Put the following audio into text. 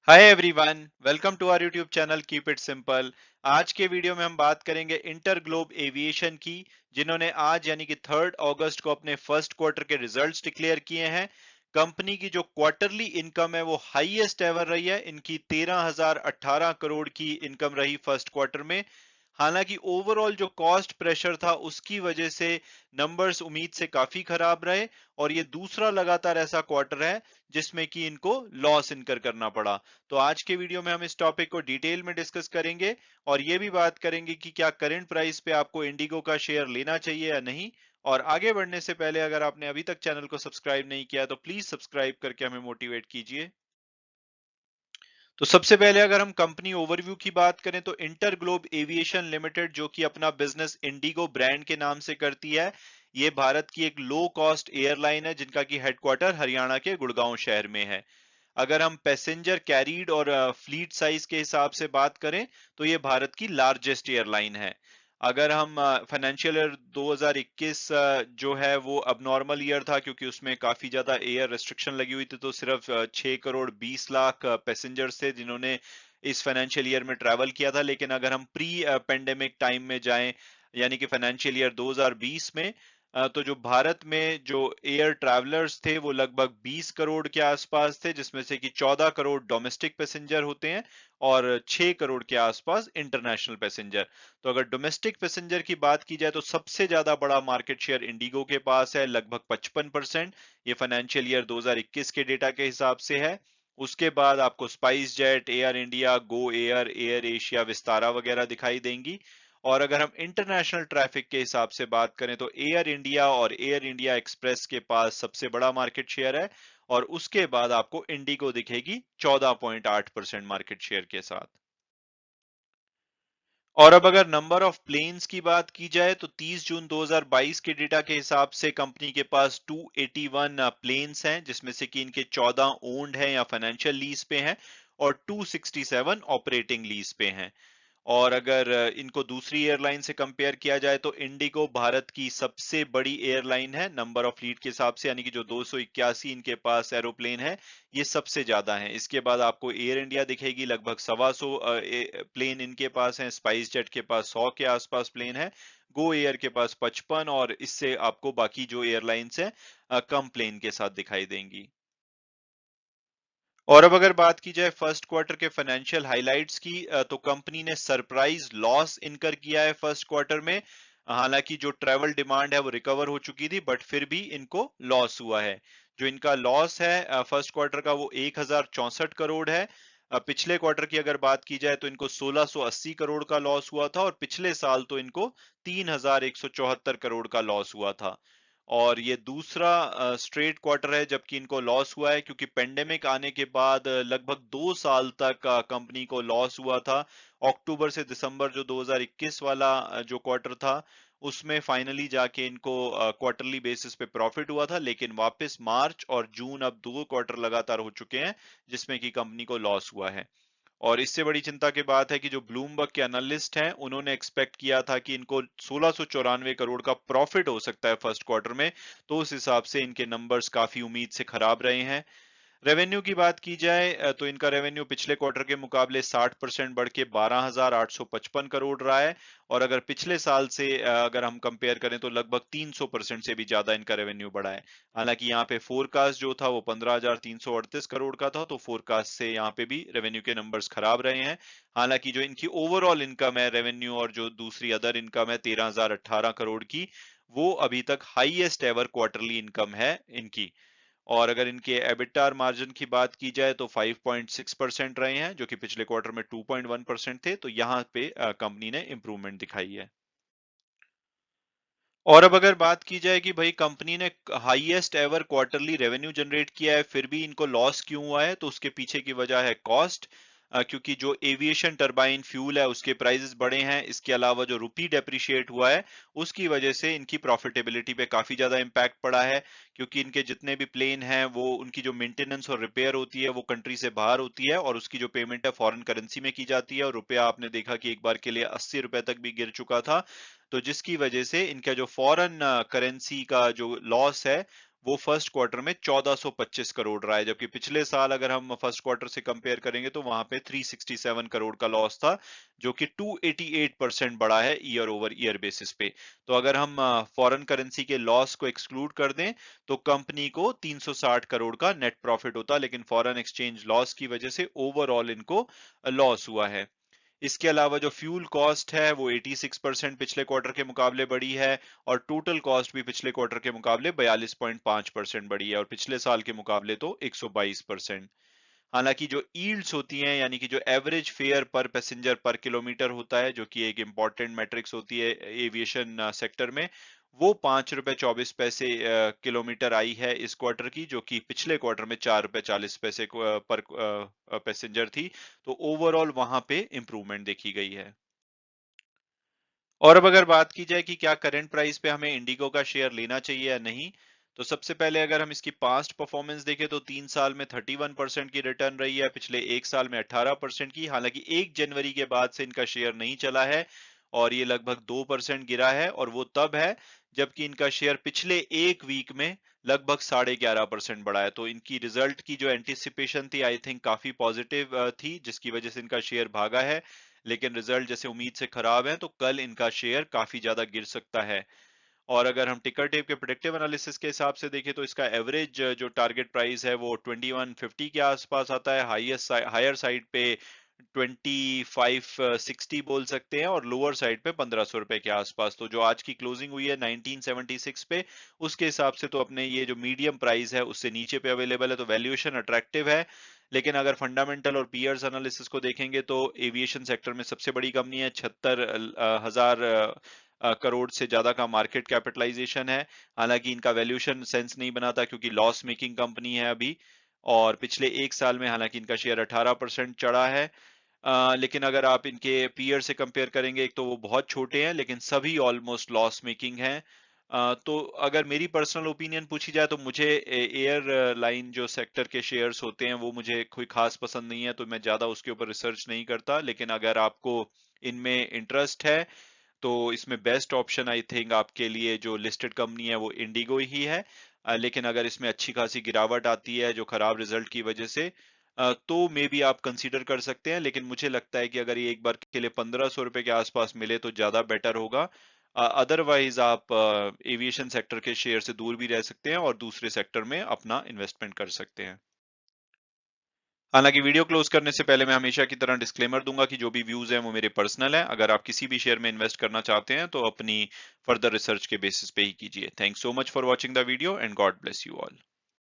Hi everyone, welcome to our YouTube channel keep it simple. आज के video में हम बात करेंगे इंटर ग्लोब एविएशन की, जिन्होंने आज यानी कि 3 अगस्त को अपने फर्स्ट क्वार्टर के रिजल्ट्स डिक्लेयर किए हैं। कंपनी की जो क्वार्टरली इनकम है वो हाईएस्ट एवर रही है। इनकी 13,018 करोड़ की इनकम रही फर्स्ट क्वार्टर में। हालांकि ओवरऑल जो कॉस्ट प्रेशर था उसकी वजह से नंबर्स उम्मीद से काफी खराब रहे, और ये दूसरा लगातार ऐसा क्वार्टर है जिसमें कि इनको लॉस इनकर करना पड़ा। तो आज के वीडियो में हम इस टॉपिक को डिटेल में डिस्कस करेंगे, और ये भी बात करेंगे कि क्या करंट प्राइस पे आपको इंडिगो का शेयर लेना चाहिए या नहीं। और आगे बढ़ने से पहले अगर आपने अभी तक चैनल को सब्सक्राइब नहीं किया तो प्लीज सब्सक्राइब करके हमें मोटिवेट कीजिए। तो सबसे पहले अगर हम कंपनी ओवरव्यू की बात करें तो इंटर ग्लोब एविएशन लिमिटेड, जो कि अपना बिजनेस इंडिगो ब्रांड के नाम से करती है, ये भारत की एक लो कॉस्ट एयरलाइन है जिनका की हेडक्वार्टर हरियाणा के गुड़गांव शहर में है। अगर हम पैसेंजर कैरीड और फ्लीट साइज के हिसाब से बात करें तो ये भारत की लार्जेस्ट एयरलाइन है। अगर हम फाइनेंशियल ईयर 2021 जो है वो अब नॉर्मल ईयर था, क्योंकि उसमें काफी ज्यादा एयर रेस्ट्रिक्शन लगी हुई थी, तो सिर्फ 6 करोड़ 20 लाख पैसेंजर्स थे जिन्होंने इस फाइनेंशियल ईयर में ट्रैवल किया था। लेकिन अगर हम प्री पेंडेमिक टाइम में जाएं, यानी कि फाइनेंशियल ईयर 2020 में, तो जो भारत में जो एयर ट्रैवलर्स थे वो लगभग 20 करोड़ के आसपास थे, जिसमें से कि 14 करोड़ डोमेस्टिक पैसेंजर होते हैं और 6 करोड़ के आसपास इंटरनेशनल पैसेंजर। तो अगर डोमेस्टिक पैसेंजर की बात की जाए तो सबसे ज्यादा बड़ा मार्केट शेयर इंडिगो के पास है, लगभग 55%। ये फाइनेंशियल ईयर 2021 के डेटा के हिसाब से है। उसके बाद आपको spice jet, air India, Go Air, air Asia, Vistara वगैरह दिखाई देंगी। और अगर हम इंटरनेशनल ट्रैफिक के हिसाब से बात करें तो एयर इंडिया और एयर इंडिया एक्सप्रेस के पास सबसे बड़ा मार्केट शेयर है, और उसके बाद आपको इंडिगो दिखेगी 14.8% मार्केट शेयर के साथ। और अब अगर नंबर ऑफ प्लेन्स की बात की जाए तो 30 जून 2022 के डेटा के हिसाब से कंपनी के पास 281 प्लेन्स हैं, जिसमें से कि इनके 14 ओन्ड हैं या फाइनेंशियल लीज पे हैं, और 267 ऑपरेटिंग लीज पे हैं। और अगर इनको दूसरी एयरलाइन से कंपेयर किया जाए तो इंडिगो भारत की सबसे बड़ी एयरलाइन है नंबर ऑफ फ्लीट के हिसाब से, यानी कि जो 281 इनके पास एरोप्लेन है, ये सबसे ज्यादा है। इसके बाद आपको एयर इंडिया दिखेगी, लगभग 125 प्लेन इनके पास हैं। स्पाइस जेट के पास 100 के आसपास प्लेन है। गो एयर के पास 55, और इससे आपको बाकी जो एयरलाइंस हैं कम प्लेन के साथ दिखाई देंगी। और अब अगर बात की जाए फर्स्ट क्वार्टर के फाइनेंशियल हाइलाइट्स की, तो कंपनी ने सरप्राइज लॉस इनकर किया है फर्स्ट क्वार्टर में। हालांकि जो ट्रैवल डिमांड है वो रिकवर हो चुकी थी, बट फिर भी इनको लॉस हुआ है। जो इनका लॉस है फर्स्ट क्वार्टर का वो 1,064 करोड़ है। पिछले क्वार्टर की अगर बात की जाए तो इनको 1,680 करोड़ का लॉस हुआ था, और पिछले साल तो इनको 3,174 करोड़ का लॉस हुआ था। और ये दूसरा स्ट्रेट क्वार्टर है जबकि इनको लॉस हुआ है, क्योंकि पेंडेमिक आने के बाद लगभग 2 साल तक कंपनी को लॉस हुआ था। अक्टूबर से दिसंबर जो 2021 वाला जो क्वार्टर था, उसमें फाइनली जाके इनको क्वार्टरली बेसिस पे प्रॉफिट हुआ था। लेकिन वापस मार्च और जून, अब 2 क्वार्टर लगातार हो चुके हैं जिसमें कि कंपनी को लॉस हुआ है। और इससे बड़ी चिंता की बात है कि जो ब्लूमबर्ग के एनालिस्ट हैं उन्होंने एक्सपेक्ट किया था कि इनको 1694 करोड़ का प्रॉफिट हो सकता है फर्स्ट क्वार्टर में। तो उस हिसाब से इनके नंबर्स काफी उम्मीद से खराब रहे हैं। रेवेन्यू की बात की जाए तो इनका रेवेन्यू पिछले क्वार्टर के मुकाबले 60% बढ़ के 12,855 करोड़ रहा है। और अगर पिछले साल से अगर हम कंपेयर करें तो लगभग 300% से भी ज्यादा इनका रेवेन्यू बढ़ा है। हालांकि यहाँ पे फोरकास्ट जो था वो 15,338 करोड़ का था, तो फोरकास्ट से यहाँ पे भी रेवेन्यू के नंबर्स खराब रहे हैं। हालांकि जो इनकी ओवरऑल इनकम है रेवेन्यू और जो दूसरी अदर इनकम है 13,018 करोड़ की, वो अभी तक हाईएस्ट एवर क्वार्टरली इनकम है इनकी। और अगर इनके एबिटार मार्जिन की बात की जाए तो 5.6% रहे हैं, जो कि पिछले क्वार्टर में 2.1% थे। तो यहाँ पे कंपनी ने इंप्रूवमेंट दिखाई है। और अब अगर बात की जाए कि भाई कंपनी ने highest ever quarterly revenue generate किया है फिर भी इनको लॉस क्यों हुआ है, तो उसके पीछे की वजह है कॉस्ट। क्योंकि जो एविएशन टरबाइन फ्यूल है उसके प्राइसेस बढ़े हैं। इसके अलावा जो रुपी डेप्रिशिएट हुआ है उसकी वजह से इनकी प्रॉफिटेबिलिटी पे काफी ज्यादा इम्पैक्ट पड़ा है। क्योंकि इनके जितने भी प्लेन हैं वो उनकी जो मेंटेनेंस और रिपेयर होती है वो कंट्री से बाहर होती है, और उसकी जो पेमेंट है फॉरेन करेंसी में की जाती है, और रुपया आपने देखा कि एक बार के लिए 80 रुपए तक भी गिर चुका था। तो जिसकी वजह से इनका जो फॉरेन करेंसी का जो लॉस है वो फर्स्ट क्वार्टर में 1425 करोड़ रहा है, जबकि पिछले साल अगर हम फर्स्ट क्वार्टर से कंपेयर करेंगे तो वहां पे 367 करोड़ का लॉस था, जो कि 288% बढ़ा है ईयर ओवर ईयर बेसिस पे। तो अगर हम फॉरेन करेंसी के लॉस को एक्सक्लूड कर दें तो कंपनी को 360 करोड़ का नेट प्रॉफिट होता, लेकिन फॉरेन एक्सचेंज लॉस की वजह से ओवरऑल इनको लॉस हुआ है। इसके अलावा जो फ्यूल कॉस्ट है वो 86% पिछले क्वार्टर के मुकाबले बढ़ी है, और टोटल कॉस्ट भी पिछले क्वार्टर के मुकाबले 42.5% बढ़ी है, और पिछले साल के मुकाबले तो 122%। हालांकि जो ईल्ड्स होती हैं, यानी कि जो एवरेज फेयर पर पैसेंजर पर किलोमीटर होता है, जो कि एक इंपॉर्टेंट मैट्रिक्स होती है एविएशन सेक्टर में, वो 5 रुपए 24 पैसे किलोमीटर आई है इस क्वार्टर की, जो कि पिछले क्वार्टर में 4 रुपए 40 पैसे पर पैसेंजर थी। तो ओवरऑल वहां पे इंप्रूवमेंट देखी गई है। और अब अगर बात की जाए कि क्या करंट प्राइस पे हमें इंडिगो का शेयर लेना चाहिए या नहीं, तो सबसे पहले अगर हम इसकी पास्ट परफॉर्मेंस देखें तो 3 साल में 31% की रिटर्न रही है, पिछले एक साल में 18% की। हालांकि 1 जनवरी के बाद से इनका शेयर नहीं चला है और ये लगभग 2% गिरा है, और वो तब है जबकि इनका शेयर पिछले एक वीक में लगभग 11.5% बढ़ा है। तो इनकी रिजल्ट की जो एंटिसिपेशन थी आई थिंक काफी पॉजिटिव थी, जिसकी वजह से इनका शेयर भागा है। लेकिन रिजल्ट जैसे उम्मीद से खराब है तो कल इनका शेयर काफी ज्यादा गिर सकता है। और अगर हम टिकर टेप के प्रेडिक्टिव एनालिसिस के हिसाब से देखें तो इसका एवरेज जो टारगेट प्राइस है वो 2150 के आसपास आता है, हाईएस्ट हायर साइड पे 2560 बोल सकते हैं, और लोअर साइड पे 1500 रुपए के आसपास। तो जो आज की क्लोजिंग हुई है 1976 पे, उसके हिसाब से तो अपने ये जो मीडियम प्राइस है उससे नीचे पे अवेलेबल है, तो वैल्यूएशन अट्रैक्टिव है। लेकिन अगर फंडामेंटल और पीयर्स एनालिसिस को देखेंगे तो एविएशन सेक्टर में सबसे बड़ी कंपनी है, 76,000 करोड़ से ज्यादा का मार्केट कैपिटलाइजेशन है। हालांकि इनका वैल्यूएशन सेंस नहीं बनाता क्योंकि लॉस मेकिंग कंपनी है अभी, और पिछले एक साल में हालांकि इनका शेयर 18% चढ़ा है। लेकिन अगर आप इनके पीयर से कंपेयर करेंगे, एक तो वो बहुत छोटे हैं लेकिन सभी ऑलमोस्ट लॉस मेकिंग हैं। तो अगर मेरी पर्सनल ओपिनियन पूछी जाए तो मुझे एयर लाइन जो सेक्टर के शेयर्स होते हैं वो मुझे कोई खास पसंद नहीं है, तो मैं ज्यादा उसके ऊपर रिसर्च नहीं करता। लेकिन अगर आपको इनमें इंटरेस्ट है तो इसमें बेस्ट ऑप्शन आई थिंक आपके लिए जो लिस्टेड कंपनी है वो इंडिगो ही है। लेकिन अगर इसमें अच्छी खासी गिरावट आती है जो खराब रिजल्ट की वजह से, तो मे बी आप कंसीडर कर सकते हैं। लेकिन मुझे लगता है कि अगर ये एक बार के लिए 1500 रुपए के आसपास मिले तो ज्यादा बेटर होगा। अदरवाइज आप एविएशन सेक्टर के शेयर से दूर भी रह सकते हैं और दूसरे सेक्टर में अपना इन्वेस्टमेंट कर सकते हैं। हालांकि वीडियो क्लोज करने से पहले मैं हमेशा की तरह डिस्क्लेमर दूंगा कि जो भी व्यूज हैं वो मेरे पर्सनल हैं। अगर आप किसी भी शेयर में इन्वेस्ट करना चाहते हैं तो अपनी फर्दर रिसर्च के बेसिस पे ही कीजिए। Thanks so much for watching the video and God bless you all.